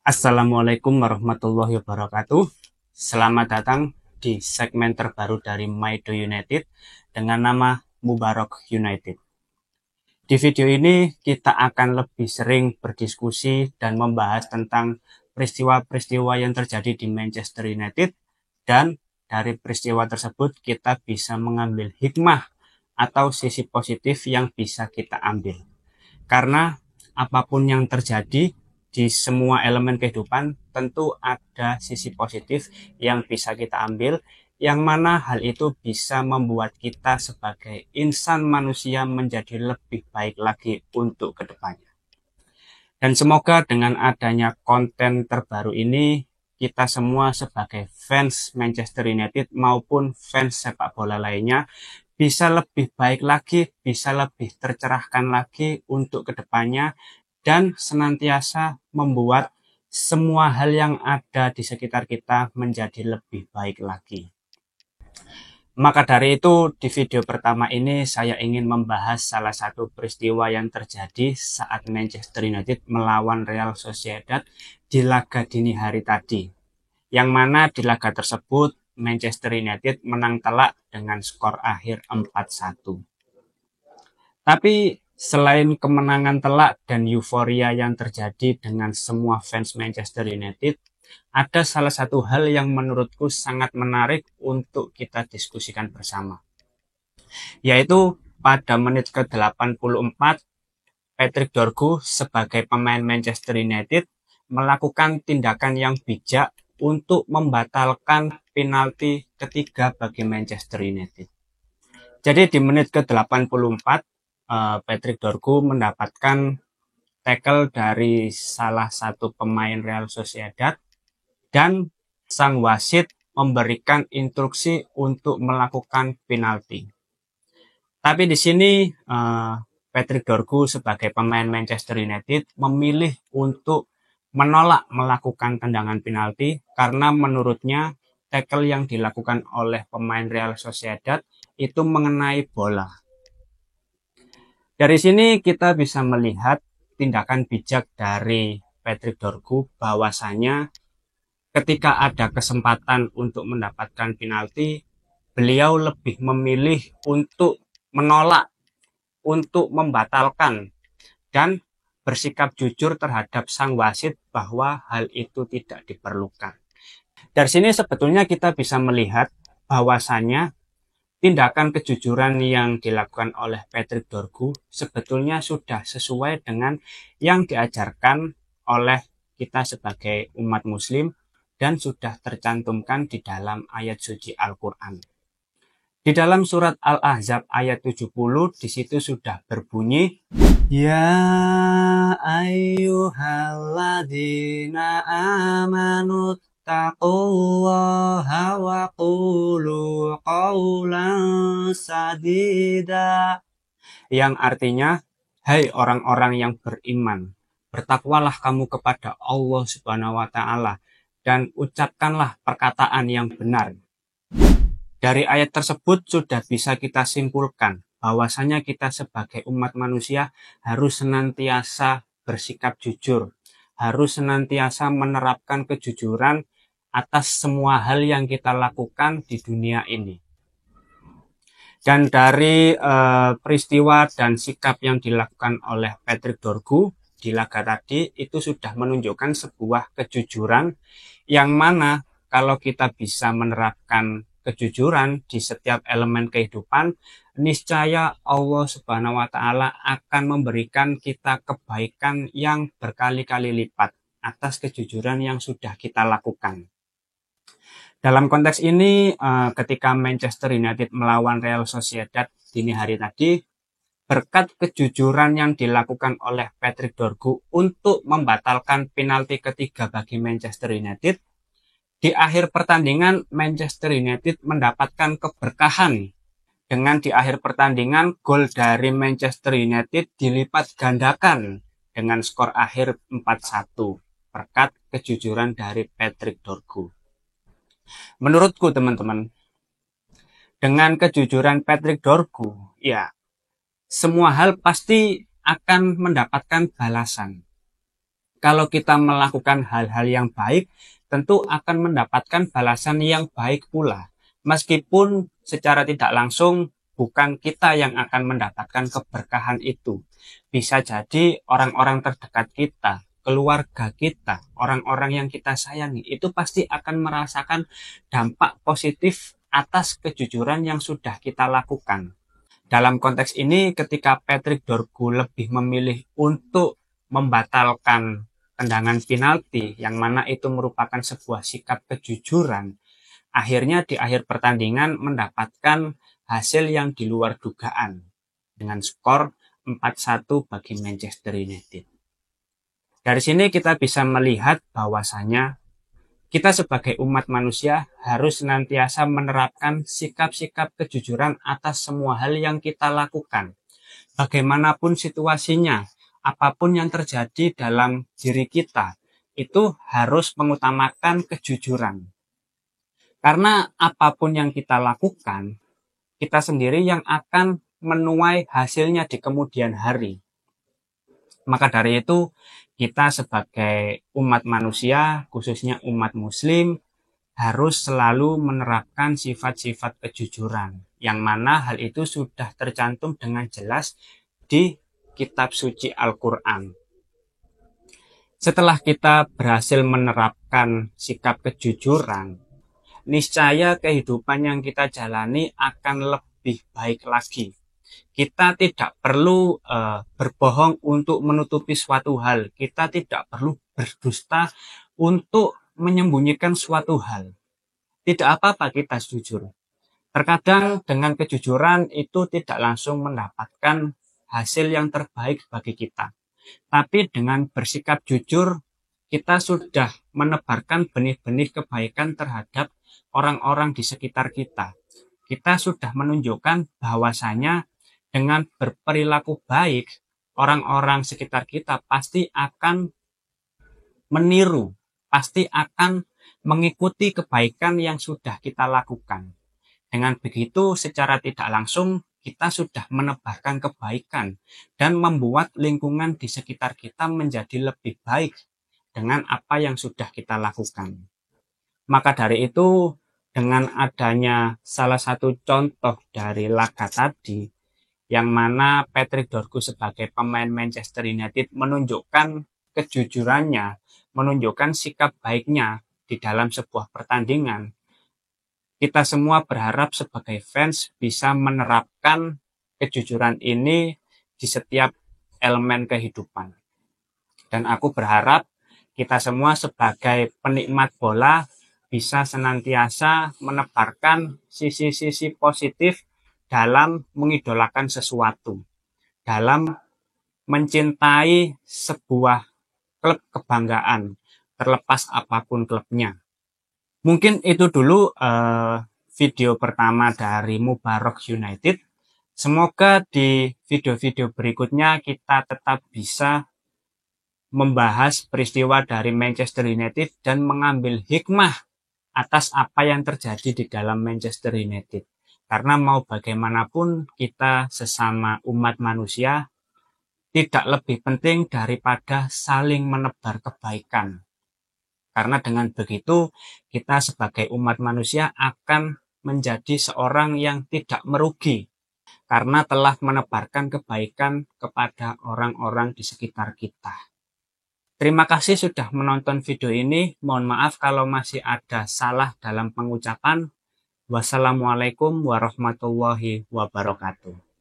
Assalamualaikum warahmatullahi wabarakatuh. Selamat datang di segmen terbaru dari Maido United dengan nama Mubarak United. Di video ini kita akan lebih sering berdiskusi dan membahas tentang peristiwa-peristiwa yang terjadi di Manchester United, dan dari peristiwa tersebut kita bisa mengambil hikmah atau sisi positif yang bisa kita ambil. Karena apapun yang terjadi di semua elemen kehidupan tentu ada sisi positif yang bisa kita ambil, yang mana hal itu bisa membuat kita sebagai insan manusia menjadi lebih baik lagi untuk kedepannya. Dan semoga dengan adanya konten terbaru ini, kita semua sebagai fans Manchester United maupun fans sepak bola lainnya bisa lebih baik lagi, bisa lebih tercerahkan lagi untuk kedepannya, dan senantiasa membuat semua hal yang ada di sekitar kita menjadi lebih baik lagi. Maka dari itu, di video pertama ini saya ingin membahas salah satu peristiwa yang terjadi saat Manchester United melawan Real Sociedad di laga dini hari tadi. Yang mana di laga tersebut Manchester United menang telak dengan skor akhir 4-1. Tapi selain kemenangan telak dan euforia yang terjadi dengan semua fans Manchester United, ada salah satu hal yang menurutku sangat menarik untuk kita diskusikan bersama. Yaitu pada menit ke-84, Patrick Dorgu sebagai pemain Manchester United melakukan tindakan yang bijak untuk membatalkan penalti ketiga bagi Manchester United. Jadi di menit ke-84, Patrick Dorgu mendapatkan tackle dari salah satu pemain Real Sociedad, dan sang wasit memberikan instruksi untuk melakukan penalti. Tapi di sini Patrick Dorgu sebagai pemain Manchester United memilih untuk menolak melakukan tendangan penalti karena menurutnya tackle yang dilakukan oleh pemain Real Sociedad itu mengenai bola. Dari sini kita bisa melihat tindakan bijak dari Patrick Dorgu, bahwasanya ketika ada kesempatan untuk mendapatkan penalti, beliau lebih memilih untuk menolak, untuk membatalkan, dan bersikap jujur terhadap sang wasit bahwa hal itu tidak diperlukan. Dari sini sebetulnya kita bisa melihat bahwasanya tindakan kejujuran yang dilakukan oleh Patrick Dorgu sebetulnya sudah sesuai dengan yang diajarkan oleh kita sebagai umat muslim dan sudah tercantumkan di dalam ayat suci Al-Quran. Di dalam surat Al-Ahzab ayat 70, di situ sudah berbunyi, Ya ayyuhalladzina amanu taqullaha wa qulu qawlan sadida. Yang artinya, hai orang-orang yang beriman, bertakwalah kamu kepada Allah Subhanahu wa taala dan ucapkanlah perkataan yang benar. Dari ayat tersebut sudah bisa kita simpulkan bahwasanya kita sebagai umat manusia harus senantiasa bersikap jujur, harus senantiasa menerapkan kejujuran atas semua hal yang kita lakukan di dunia ini. Dan dari peristiwa dan sikap yang dilakukan oleh Patrick Dorgu di laga tadi itu sudah menunjukkan sebuah kejujuran yang mana kalau kita bisa menerapkan kejujuran di setiap elemen kehidupan, niscaya Allah Subhanahu wa taala akan memberikan kita kebaikan yang berkali-kali lipat atas kejujuran yang sudah kita lakukan. Dalam konteks ini, ketika Manchester United melawan Real Sociedad dini hari tadi, berkat kejujuran yang dilakukan oleh Patrick Dorgu untuk membatalkan penalti ketiga bagi Manchester United, di akhir pertandingan Manchester United mendapatkan keberkahan dengan di akhir pertandingan gol dari Manchester United dilipat gandakan dengan skor akhir 4-1 berkat kejujuran dari Patrick Dorgu. Menurutku teman-teman, dengan kejujuran Patrick Dorgu, ya semua hal pasti akan mendapatkan balasan. Kalau kita melakukan hal-hal yang baik, tentu akan mendapatkan balasan yang baik pula. Meskipun secara tidak langsung bukan kita yang akan mendapatkan keberkahan itu. Bisa jadi orang-orang terdekat kita, keluarga kita, orang-orang yang kita sayangi, itu pasti akan merasakan dampak positif atas kejujuran yang sudah kita lakukan. Dalam konteks ini, ketika Patrick Dorgu lebih memilih untuk membatalkan tendangan penalti, yang mana itu merupakan sebuah sikap kejujuran, akhirnya di akhir pertandingan mendapatkan hasil yang di luar dugaan, dengan skor 4-1 bagi Manchester United. Dari sini kita bisa melihat bahwasanya kita sebagai umat manusia harus senantiasa menerapkan sikap-sikap kejujuran atas semua hal yang kita lakukan. Bagaimanapun situasinya, apapun yang terjadi dalam diri kita, itu harus mengutamakan kejujuran. Karena apapun yang kita lakukan, kita sendiri yang akan menuai hasilnya di kemudian hari. Maka dari itu, kita sebagai umat manusia, khususnya umat muslim, harus selalu menerapkan sifat-sifat kejujuran, yang mana hal itu sudah tercantum dengan jelas di kitab suci Al-Quran. Setelah kita berhasil menerapkan sikap kejujuran, niscaya kehidupan yang kita jalani akan lebih baik lagi. Kita tidak perlu berbohong untuk menutupi suatu hal. Kita tidak perlu berdusta untuk menyembunyikan suatu hal. Tidak apa-apa kita jujur. Terkadang dengan kejujuran itu tidak langsung mendapatkan hasil yang terbaik bagi kita. Tapi dengan bersikap jujur, kita sudah menebarkan benih-benih kebaikan terhadap orang-orang di sekitar kita. Kita sudah menunjukkan bahwasanya dengan berperilaku baik, orang-orang sekitar kita pasti akan meniru, pasti akan mengikuti kebaikan yang sudah kita lakukan. Dengan begitu, secara tidak langsung, kita sudah menebarkan kebaikan dan membuat lingkungan di sekitar kita menjadi lebih baik dengan apa yang sudah kita lakukan. Maka dari itu, dengan adanya salah satu contoh dari laga tadi, yang mana Patrick Dorgu sebagai pemain Manchester United menunjukkan kejujurannya, menunjukkan sikap baiknya di dalam sebuah pertandingan. Kita semua berharap sebagai fans bisa menerapkan kejujuran ini di setiap elemen kehidupan. Dan aku berharap kita semua sebagai penikmat bola bisa senantiasa menebarkan sisi-sisi positif dalam mengidolakan sesuatu, dalam mencintai sebuah klub kebanggaan, terlepas apapun klubnya. Mungkin itu dulu video pertama dari Mubarak United. Semoga di video-video berikutnya kita tetap bisa membahas peristiwa dari Manchester United dan mengambil hikmah atas apa yang terjadi di dalam Manchester United. Karena mau bagaimanapun kita sesama umat manusia tidak lebih penting daripada saling menebar kebaikan. Karena dengan begitu kita sebagai umat manusia akan menjadi seorang yang tidak merugi karena telah menebarkan kebaikan kepada orang-orang di sekitar kita. Terima kasih sudah menonton video ini. Mohon maaf kalau masih ada salah dalam pengucapan. Wassalamualaikum warahmatullahi wabarakatuh.